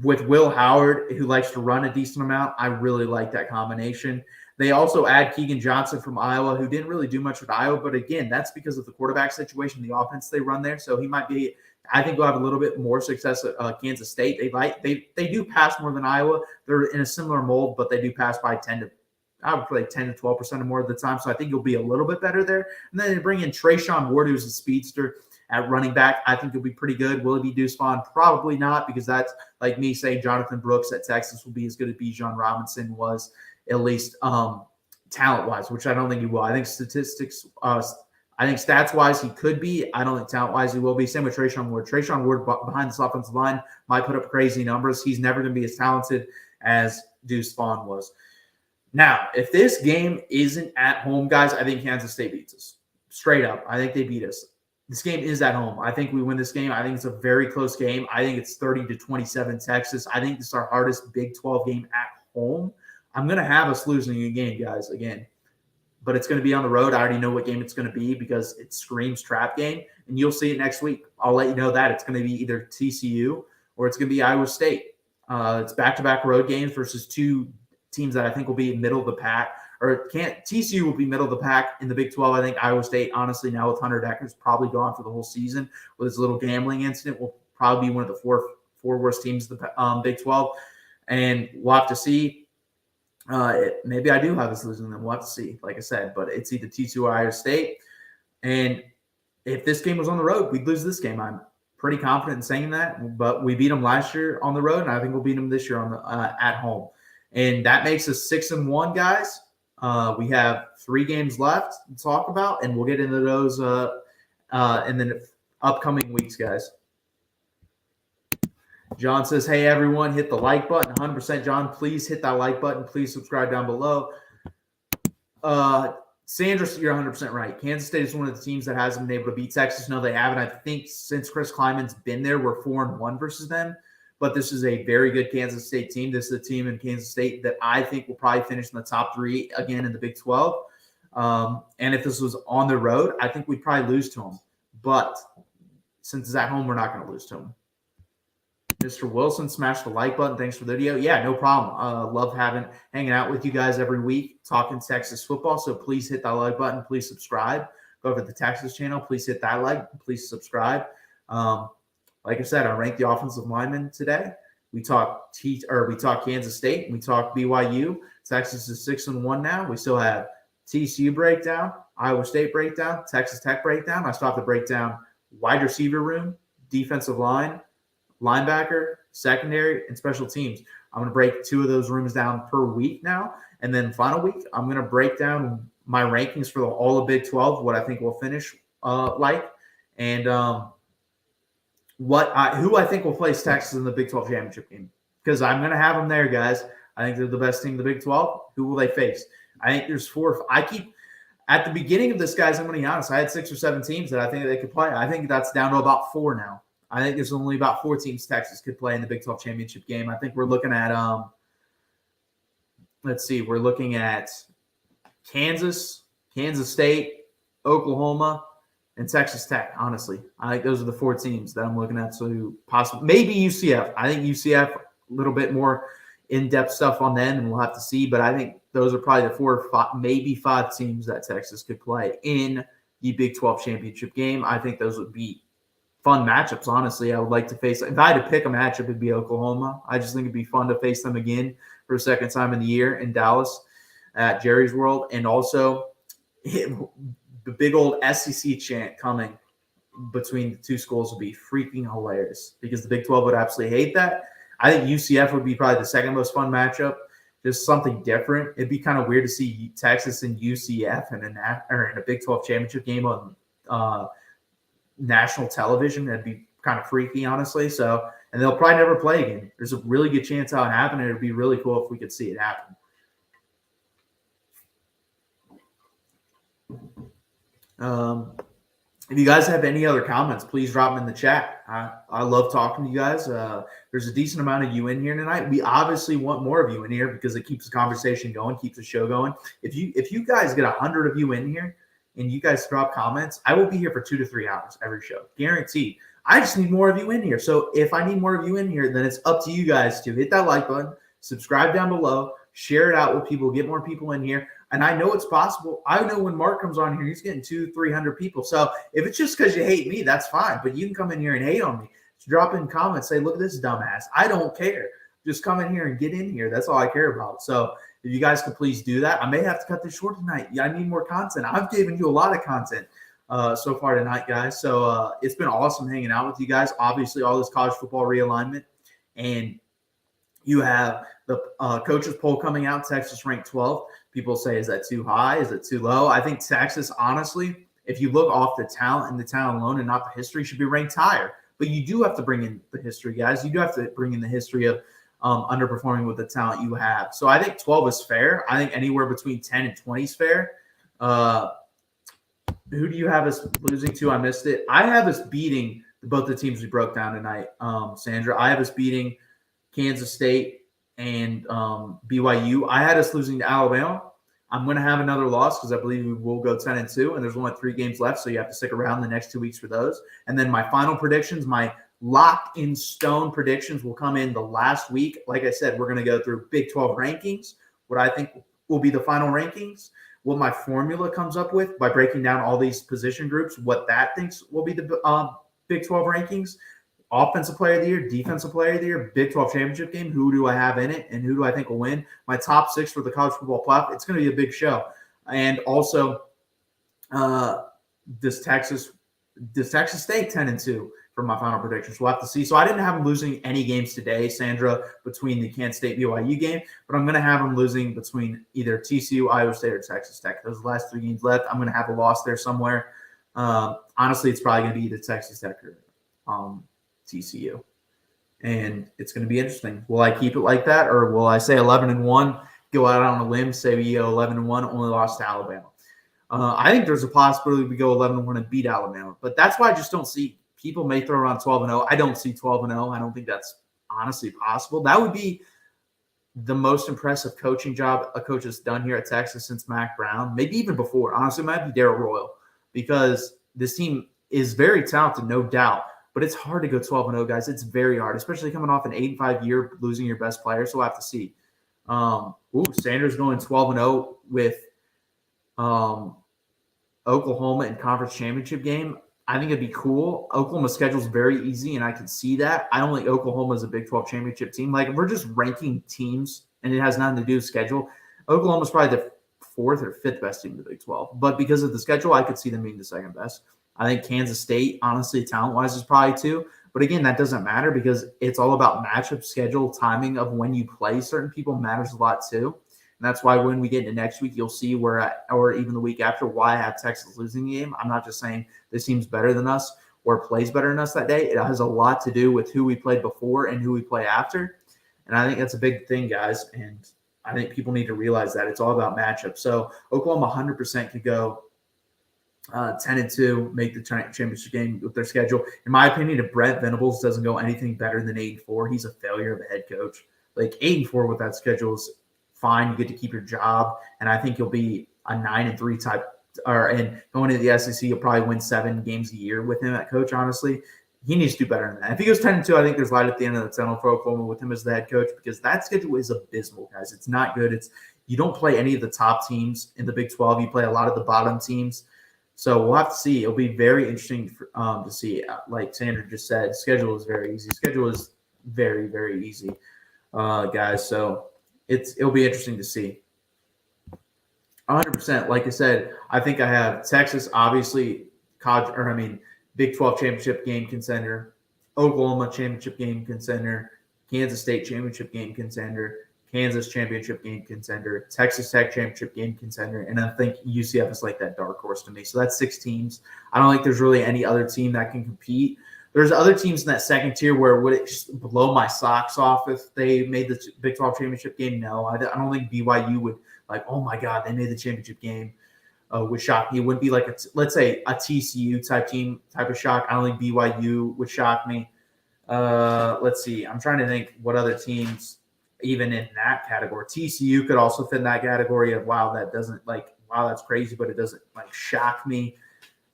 With Will Howard, who likes to run a decent amount, I really like that combination. They also add Keegan Johnson from Iowa, who didn't really do much with Iowa. But again, that's because of the quarterback situation, the offense they run there. So he might be, I think we'll have a little bit more success at Kansas State. They do pass more than Iowa. They're in a similar mold, but they do pass by 10 to 12% or more of the time. So I think you'll be a little bit better there. And then they bring in Trayshawn Ward, who's a speedster at running back. I think he'll be pretty good. Will he be Deuce Vaughn? Probably not, because that's like me saying Jonathan Brooks at Texas will be as good as Bijan Robinson was, at least talent-wise, which I don't think he will. I think stats-wise he could be. I don't think talent-wise he will be. Same with Trayshawn Ward. Trayshawn Ward behind this offensive line might put up crazy numbers. He's never going to be as talented as Deuce Vaughn was. Now, if this game isn't at home, guys, I think Kansas State beats us. Straight up. I think they beat us. This game is at home. I think we win this game. I think it's a very close game. I think it's 30-27 Texas. I think this is our hardest Big 12 game at home. I'm going to have us losing a game, guys, again. But it's going to be on the road. I already know what game it's going to be because it screams trap game. And you'll see it next week. I'll let you know that. It's going to be either TCU or it's going to be Iowa State. It's back-to-back road games versus 2 teams that I think will be middle of the pack. TCU will be middle of the pack in the Big 12. I think Iowa State, honestly, now with Hunter Decker's probably gone for the whole season with his little gambling incident, will probably be one of the four worst teams in the Big 12. And we'll have to see. Maybe I do have us losing them. We'll have to see, like I said. But it's either TCU or Iowa State. And if this game was on the road, we'd lose this game. I'm pretty confident in saying that. But we beat them last year on the road, and I think we'll beat them this year on the at home. And that makes us 6-1, guys. We have 3 games left to talk about, and we'll get into those in the upcoming weeks, guys. John says, hey, everyone, hit the like button. 100%, John. Please hit that like button. Please subscribe down below. Sandra, you're 100% right. Kansas State is one of the teams that hasn't been able to beat Texas. No, they haven't. I think since Chris Kleiman's been there, we're 4-1 versus them. But this is a very good Kansas State team. This is a team in Kansas State that I think will probably finish in the top 3 again in the Big 12. And if this was on the road, I think we'd probably lose to them. But since it's at home, we're not going to lose to them. Mr. Wilson, smash the like button. Thanks for the video. Yeah, no problem. Love hanging out with you guys every week, talking Texas football. So please hit that like button. Please subscribe. Go over to the Texas channel. Please hit that like. Please subscribe. Like I said, I ranked the offensive linemen today. We talked Kansas State. We talked BYU. Texas is 6-1 now. We still have TCU breakdown, Iowa State breakdown, Texas Tech breakdown. I still have to break down wide receiver room, defensive line, linebacker, secondary, and special teams. I'm going to break 2 of those rooms down per week now. And then final week, I'm going to break down my rankings for all of Big 12, what I think we'll finish like, and who I think will place Texas in the Big 12 championship game. Because I'm going to have them there, guys. I think they're the best team in the Big 12. Who will they face? I think there's 4. At the beginning of this, guys, I'm going to be honest, I had 6 or 7 teams that I think they could play. I think that's down to about 4 now. I think there's only about 4 teams Texas could play in the Big 12 championship game. I think we're looking at, we're looking at Kansas, Kansas State, Oklahoma, and Texas Tech, honestly. I think those are the 4 teams that I'm looking at. So possibly, maybe UCF. I think UCF, a little bit more in-depth stuff on them, and we'll have to see. But I think those are probably the 4 or 5, maybe 5 teams that Texas could play in the Big 12 championship game. I think those would be fun matchups, honestly. I would like to face – if I had to pick a matchup, it'd be Oklahoma. I just think it'd be fun to face them again for a second time in the year in Dallas at Jerry's World. And also the big old SEC chant coming between the 2 schools would be freaking hilarious because the Big 12 would absolutely hate that. I think UCF would be probably the second most fun matchup just something different. It'd be kind of weird to see Texas and UCF in a Big 12 championship game on national television. That'd be kind of freaky, honestly. So, and they'll probably never play again. There's a really good chance how it happened. It'd be really cool if we could see it happen. If you guys have any other comments, please drop them in the chat. I love talking to you guys. There's a decent amount of you in here tonight. We obviously want more of you in here because it keeps the conversation going, keeps the show going. If you guys get 100 of you in here and you guys drop comments, I will be here for 2 to 3 hours every show, guaranteed. I just need more of you in here. So if I need more of you in here, then it's up to you guys to hit that like button, subscribe down below, share it out with people, get more people in here. And I know it's possible. I know when Mark comes on here, he's getting 200-300 people. So if it's just because you hate me, that's fine. But you can come in here and hate on me. Just drop in comments, say, look at this dumbass. I don't care. Just come in here and get in here. That's all I care about. So if you guys could please do that. I may have to cut this short tonight. Yeah, I need more content. I've given you a lot of content so far tonight, guys. So it's been awesome hanging out with you guys. Obviously, all this college football realignment. And you have the coaches poll coming out. Texas ranked 12th. People say, is that too high? Is it too low? I think Texas, honestly, if you look off the talent and the talent alone and not the history, should be ranked higher. But you do have to bring in the history, guys. You do have to bring in the history of underperforming with the talent you have. So I think 12 is fair. I think anywhere between 10 and 20 is fair. Who do you have us losing to? I missed it. I have us beating both the teams we broke down tonight, Sandra. I have us beating Kansas State and BYU. I had us losing to Alabama. I'm going to have another loss because I believe we will go 10-2, and there's only 3 games left, so you have to stick around the next 2 weeks for those. And then my final predictions, my locked-in-stone predictions will come in the last week. Like I said, we're going to go through Big 12 rankings, what I think will be the final rankings, what my formula comes up with by breaking down all these position groups, what that thinks will be the Big 12 rankings, offensive player of the year, defensive player of the year, Big 12 championship game, who do I have in it, and who do I think will win? My top 6 for the college football playoff. It's going to be a big show. And also this Texas State 10-2 for my final predictions. We'll have to see. So I didn't have them losing any games today, Sandra, between the Kansas State BYU game, but I'm going to have them losing between either TCU, Iowa State, or Texas Tech. Those are the last 3 games left. I'm going to have a loss there somewhere. Honestly, it's probably going to be either Texas Tech or TCU, and it's going to be interesting. Will I keep it like that, or will I say 11-1, go out on a limb, say we go 11-1, only lost to Alabama? I think there's a possibility we go 11-1 and beat Alabama, but that's why I just don't see. People may throw around 12-0. I don't see 12-0. I don't think that's honestly possible. That would be the most impressive coaching job a coach has done here at Texas since Mac Brown, maybe even before. Honestly, it might be Darrell Royal, because this team is very talented, no doubt. But it's hard to go 12-0, guys. It's very hard, especially coming off an 8-5 year, losing your best player. So we'll have to see. Sanders going 12-0 with Oklahoma in conference championship game. I think it'd be cool. Oklahoma's schedule is very easy, and I can see that. I don't think Oklahoma is a Big 12 championship team. Like, if we're just ranking teams, and it has nothing to do with schedule, Oklahoma's probably the 4th or 5th best team in the Big 12. But because of the schedule, I could see them being the 2nd best. I think Kansas State, honestly, talent-wise, is probably 2. But again, that doesn't matter because it's all about matchup, schedule, timing of when you play certain people matters a lot too. And that's why when we get into next week, you'll see or even the week after, why I have Texas losing the game. I'm not just saying this team's better than us or plays better than us that day. It has a lot to do with who we played before and who we play after. And I think that's a big thing, guys. And I think people need to realize that. It's all about matchup. So Oklahoma 100% could go 10-2, make the championship game with their schedule. In my opinion, if Brent Venables doesn't go anything better than 8-4, he's a failure of a head coach. Like 8-4 with that schedule is fine. You get to keep your job, and I think you'll be a 9-3 type. And going into the SEC, you'll probably win 7 games a year with him at coach. Honestly, he needs to do better than that. If he goes 10-2, I think there's light at the end of the tunnel for Oklahoma with him as the head coach, because that schedule is abysmal, guys. It's not good. You don't play any of the top teams in the Big 12. You play a lot of the bottom teams. So we'll have to see. It'll be very interesting to see. Like Sandra just said, schedule is very easy. Schedule is very, very easy, guys. So it'll be interesting to see. 100%. Like I said, I think I have Texas, obviously, Big 12 championship game contender, Oklahoma championship game contender, Kansas State championship game contender, Kansas championship game contender, Texas Tech championship game contender, and I think UCF is like that dark horse to me. So that's 6 teams. I don't think there's really any other team that can compete. There's other teams in that second tier where would it just blow my socks off if they made the Big 12 championship game? No, I don't think BYU would like, oh my God, they made the championship game. Would shock me. It wouldn't be like, let's say, a TCU type of shock. I don't think BYU would shock me. Let's see. I'm trying to think what other teams even in that category. TCU could also fit in that category of, wow, that's crazy, but it doesn't like shock me.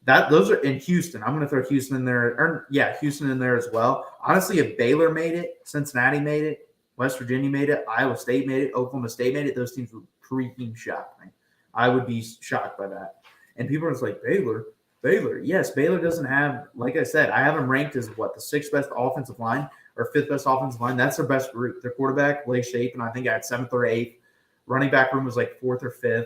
Those are in Houston. I'm going to throw Houston in there. Houston in there as well. Honestly, if Baylor made it, Cincinnati made it, West Virginia made it, Iowa State made it, Oklahoma State made it, those teams would freaking shock me. I would be shocked by that. And people are just like, Baylor. Yes, Baylor doesn't have, like I said, I have them ranked as the 6th best offensive line or 5th best offensive line. That's their best group. Their quarterback, Blake Shapen, I think I had 7th or 8th. Running back room was like 4th or 5th.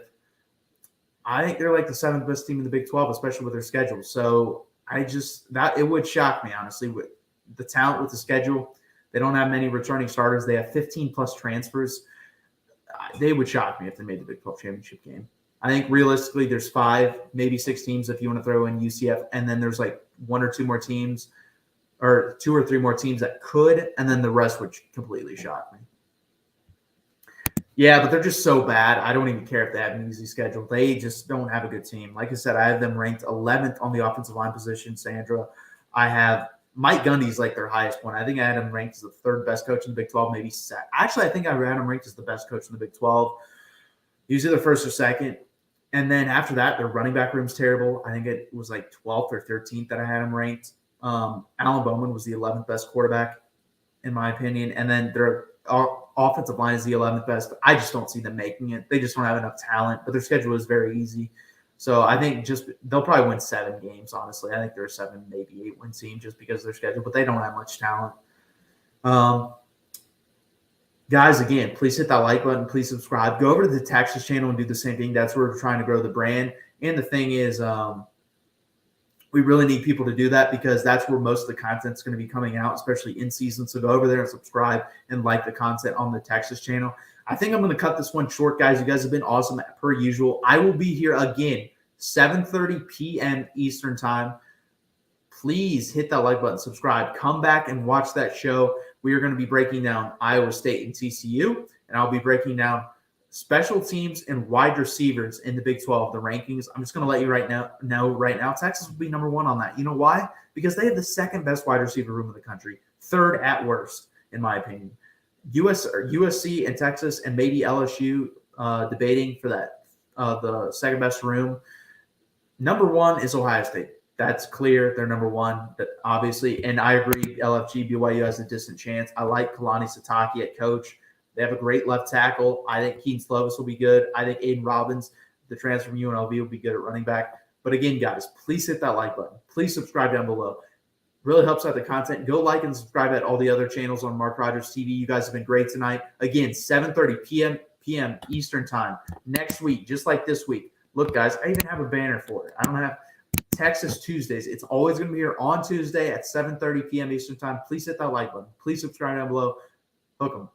I think they're like the 7th best team in the Big 12, especially with their schedule. So it would shock me, honestly, with the talent with the schedule. They don't have many returning starters. They have 15 plus transfers. They would shock me if they made the Big 12 championship game. I think realistically there's 5, maybe 6 teams if you want to throw in UCF, and then there's like 1 or 2 more teams or 2 or 3 more teams that could, and then the rest would completely shock me. Yeah, but they're just so bad. I don't even care if they have an easy schedule. They just don't have a good team. Like I said, I have them ranked 11th on the offensive line position, Sandra. I have Mike Gundy's like their highest one. I think I had him ranked as the 3rd best coach in the Big 12, maybe second. Actually, I think I had him ranked as the best coach in the Big 12. He's either 1st or 2nd. And then after that, their running back room's terrible. I think it was like 12th or 13th that I had him ranked. Alan Bowman was the 11th best quarterback, in my opinion. And then their offensive line is the 11th best. I just don't see them making it. They just don't have enough talent, but their schedule is very easy. So I think they'll probably win 7 games, honestly. I think they're a 7, maybe 8-win team just because of their schedule, but they don't have much talent. Guys, again, please hit that like button. Please subscribe. Go over to the Texas channel and do the same thing. That's where we're trying to grow the brand. And the thing is, we really need people to do that because that's where most of the content's going to be coming out, especially in season. So go over there and subscribe and like the content on the Texas channel. I think I'm going to cut this one short, guys. You guys have been awesome per usual. I will be here again, 7:30 p.m. Eastern time. Please hit that like button, subscribe, come back and watch that show. We are going to be breaking down Iowa State and TCU, and I'll be breaking down special teams and wide receivers in the Big 12, the rankings. I'm just going to let you know right now, Texas will be number 1 on that. You know why? Because they have the 2nd best wide receiver room in the country, 3rd at worst, in my opinion. USC and Texas and maybe LSU debating for that the 2nd best room. Number 1 is Ohio State. That's clear. They're number 1, obviously. And I agree, LFG, BYU has a distant chance. I like Kalani Sitake at coach. They have a great left tackle. I think Keaton Slovis will be good. I think Aiden Robbins, the transfer from UNLV, will be good at running back. But again, guys, please hit that like button. Please subscribe down below. Really helps out the content. Go like and subscribe at all the other channels on Mark Rogers TV. You guys have been great tonight. Again, 7:30 p.m. Eastern time next week, just like this week. Look, guys, I even have a banner for it. I don't have Texas Tuesdays. It's always going to be here on Tuesday at 7:30 p.m. Eastern time. Please hit that like button. Please subscribe down below. Hook 'em.